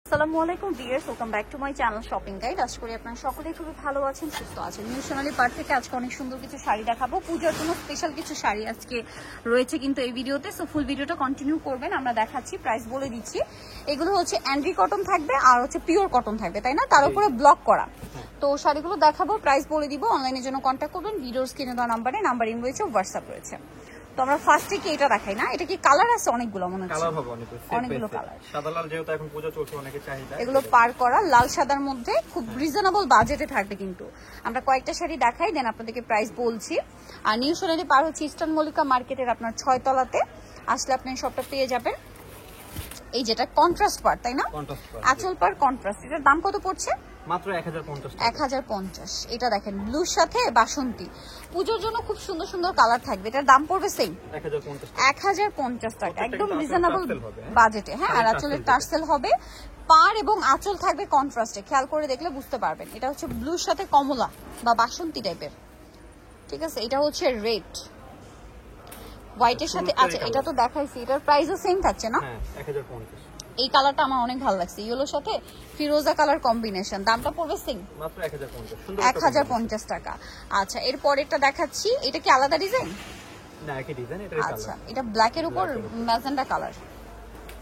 আসসালামু আলাইকুম viewers, welcome back to my channel shopping guide. আশা করি আপনারা সকলেই খুবই ভালো আছেন, সুস্থ আছেন। নিউ সোনালী পার্ক থেকে আজকে অনেক সুন্দর কিছু শাড়ি দেখাবো। পূজার জন্য স্পেশাল কিছু শাড়ি আজকে রয়েছে কিন্তু এই ভিডিওতে, সো ফুল ভিডিওটা কন্টিনিউ করবেন। আমরা দেখাচ্ছি, প্রাইস বলে দিচ্ছি। এগুলো হচ্ছে অ্যান্ড্রি কটন থাকবে আর হচ্ছে পিওর কটন থাকবে, তাই না? তার উপরে ব্লক করা। তো শাড়িগুলো দেখাবো, প্রাইস বলে দিব। অনলাইনের জন্য কন্ট্যাক্ট করবেন ভিডিওর স্ক্রিনে দেওয়া নাম্বারে। নাম্বার ইন রয়েছে, হোয়াটসঅ্যাপ রয়েছে। তো আমরা ফার্স্টে কি এটা দেখাই না? এটা কি কালার আছে? অনেকগুলো মনে হচ্ছে, কালার হবে অনেকগুলো কালার। সাদা লাল যেহেতু এখন পূজা চলছে, অনেকে চাহিদা। এগুলো পার করা লাল সাদার মধ্যে খুব রিজনেবল বাজেটে থাকবে কিন্তু। আমরা কয়েকটা শাড়ি দেখাই, দেন আপনাদেরকে প্রাইস বলছি। আর নিউ সোনালী পার হচ্ছে ইস্টার্ন মল্লিকা মার্কেটের আপনার 6 তলাতে আসলে আপনি সবটা পেয়ে যাবেন। এই যেটা কন্ট্রাস্ট পার, তাই না? আঁচল পার কন্ট্রাস্ট। এটার দাম কত পড়ছে? মাত্র 1050 টাকা। 1050। এটা দেখেন ব্লুর সাথে বাসন্তী। পূজোর জন্য খুব সুন্দর সুন্দর কালার থাকবে। এটার দাম পড়বে সেম 1050 টাকা, একদম রিজনেবল বাজেটে। হ্যাঁ, আর আঁচলের টার্সেল হবে। পার এবং আঁচল থাকবে কন্ট্রাস্টে, খেয়াল করে দেখলে বুঝতে পারবেন। এটা হচ্ছে ব্লুর সাথে কমলা বা বাসন্তী টাইপের, ঠিক আছে? এটা হচ্ছে রেড হোয়াইটের সাথে। আচ্ছা, এটা তো দেখাইছি, এটার প্রাইসও সেম থাকছে না? হ্যাঁ, 1050। এই কালারটা আমার অনেক ভালো লাগছে, ইয়েলোর সাথে ফিরোজা কালার কম্বিনেশন। দামটা পড়বে সেম মাত্র 1050। সুন্দর 1050 টাকা। আচ্ছা, এর পরেরটা দেখাচ্ছি। এটা কি আলাদা ডিজাইন? না, একই ডিজাইন, এটার আচ্ছা, কালার। এটা ব্ল্যাক এর উপর ম্যাজেন্টা কালার।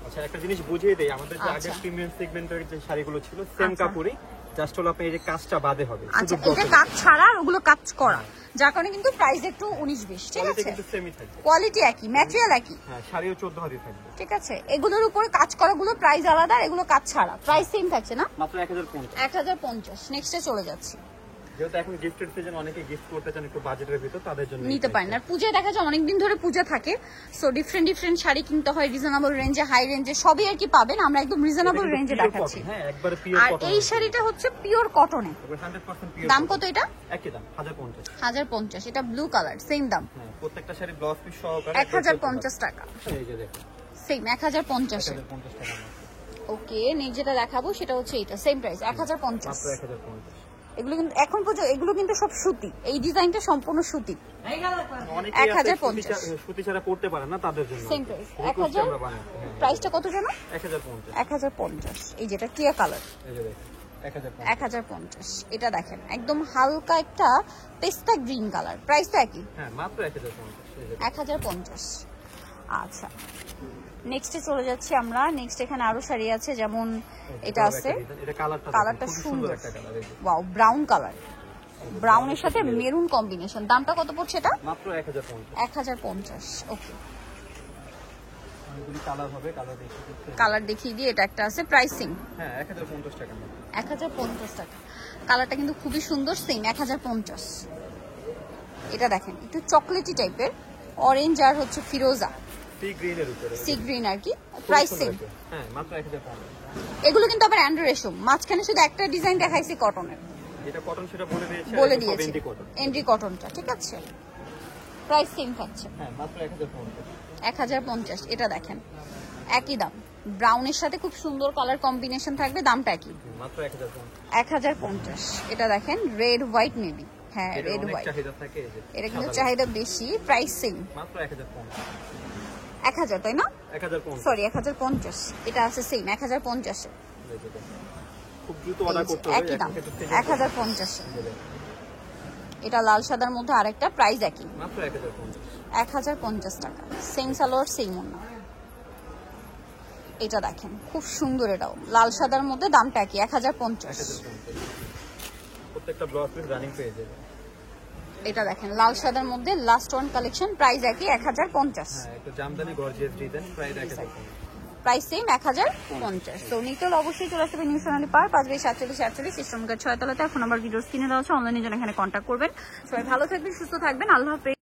আচ্ছা, একটা জিনিস বুঝিয়ে দেই, আমাদের যে আগে প্রিমিয়াম সেগমেন্টের যে শাড়িগুলো ছিল সেম কাপড়ই, জাস্ট হলো আপনি এই যে কাজটা বাদে হবে। আচ্ছা, এটা কাজ ছাড়া আর ওগুলো কাজ করা, যার কারণে কিন্তু প্রাইস একটু 19-20, ঠিক আছে? কিন্তু সেমই থাকবে, কোয়ালিটি একই, ম্যাটেরিয়াল একই। হ্যাঁ, শাড়িও 14 হাতি থাকবে, ঠিক আছে? এগুলোর উপরে কাজ করাগুলো প্রাইস আলাদা, আর এগুলো কাজ ছাড়া প্রাইস সেম থাকছে না? মাত্র 1050। 1050। নেক্সটে চলে যাচ্ছি। যেহেতু এখন গিফটের সিজন, অনেকে গিফট করতে চান একটু বাজেটের ভিতর, তাদের জন্য নিতে পারেন। আর পূজায় দেখা যায় অনেকদিন ধরে পূজা থাকে, সো ডিফারেন্ট ডিফারেন্ট শাড়ি কিনতে হয়। রিজনেবল রেঞ্জে, হাই রেঞ্জে সবই আর কি পাবেন। আমরা একদম রিজনেবল রেঞ্জে দেখাচ্ছি। হ্যাঁ, একবারে পিওর আর কটন। এই শাড়িটা হচ্ছে পিওর কটনে, 100% পিওর। দাম কত এটা? একই দাম, 1050। 1050। এটা ব্লু কালার, সেম দাম। হ্যাঁ, প্রত্যেকটা শাড়ি ব্লাউজ পিস সহকারে 1050 টাকা। এই যে দেখুন, সেম 1050 এ। 1050 টাকা। ওকে, নেক্সট যেটা দেখাবো সেটা হচ্ছে এটা, সেম প্রাইস 1050। মাত্র 1050। এগুলো কিন্তু এখন পর্যন্ত এগুলো কিন্তু সব সুতি। এই ডিজাইনটা সম্পূর্ণ সুতি। অনেকেই আছে 1050 সুতি ছাড়া পড়তে পারে না, তাদের জন্য সেম প্রাইস। রিকোয়েস্ট আমরা 1000। বানাই। প্রাইসটা কত জানো? 1050। 1050। এই যেটা টিয়া কালার, এই যে দেখুন, 1050। 1050। এটা দেখেন একদম হালকা একটা পেস্তা গ্রিন কালার, প্রাইস তো একই, হ্যাঁ, মাত্র 1050। এই যে 1050। আচ্ছা, নেক্সটে চলে যাচ্ছি আমরা। নেক্সট এখানে আরো শাড়ি আছে, যেমন এটা আছে। এটা কালারটা খুব সুন্দর একটা কালার। এই যে ওয়াও, ব্রাউন কালার, ব্রাউনের সাথে মেরুন কম্বিনেশন। দামটা কত পড়ছে এটা? মাত্র 1050। 1050। ওকে, অনেকগুলি কালার হবে, কালার দেখে কালার দেখিয়ে দিয়ে এটা একটা আছে, প্রাইসিং হ্যাঁ 1050 টাকা। 1050 টাকা। কালারটা কিন্তু খুবই সুন্দর, সেম 1050। এটা দেখেন একটু চকলেটি টাইপের, অরেঞ্জ আর হচ্ছে ফিরোজা, সি গ্রিনের উপরে, সি গ্রিন আর কি। Price same. হ্যাঁ, মাত্র 1050। এগুলো কিন্তু আবার অ্যান্ড্রো রেশম। মাঝখানে শুধু একটা ডিজাইন দেখাইছি কটনের, এটা কটন, সেটা বলে দিয়েছি এন্ডি কটন। এন্ডি কটনটা, ঠিক আছে? প্রাইস সেম থাকছে হ্যাঁ, মাত্র 1050। 1050। এটা দেখেন একই দাম, ব্রাউনের সাথে খুব সুন্দর কালার কম্বিনেশন থাকবে, দামটা একই, মাত্র 1050। 1050। এটা দেখেন রেড হোয়াইট মেবি, হ্যাঁ রেড হোয়াইট। চাহিদা থাকে, এই যে এটা কিন্তু চাহিদা বেশি, প্রাইস সেম মাত্র 1050। 1000, তাই না? 1050। সরি 1050। এটা আছে সেম 1050 এ। খুব দ্রুত অর্ডার করতে হবে, একই দাম 1050 এ। এটা লাল সাদার মধ্যে আরেকটা, প্রাইস একই, মাত্র 1050। 1050 টাকা। সেম সালোয়ার, সেম ওড়না। এটা দেখেন খুব সুন্দর, এটাও লাল সাদার মধ্যে, দামটা একই 1050। প্রত্যেকটা ব্লাউজ পিস রানিং পেয়ে যাবে। এটা দেখেন লাল সাদার মধ্যে লাস্ট ওয়ান কালেকশন, প্রাইস একই 1050। হ্যাঁ, একটু Jamdani gorgeous design, price 1050। Price same 1050। তো নিতে হলে অবশ্যই চলে আসবে নিউ সোনালী পার্ক, 5/47 ইস্টার্ন 6 তলাতে। এখন আবার ভিডিওস কিনে দেওয়া হচ্ছে, অনলাইনে জন্য এখানে কন্ট্যাক্ট করবেন। সবাই ভালো থাকবেন, সুস্থ থাকবেন, আল্লাহ হাফেজ।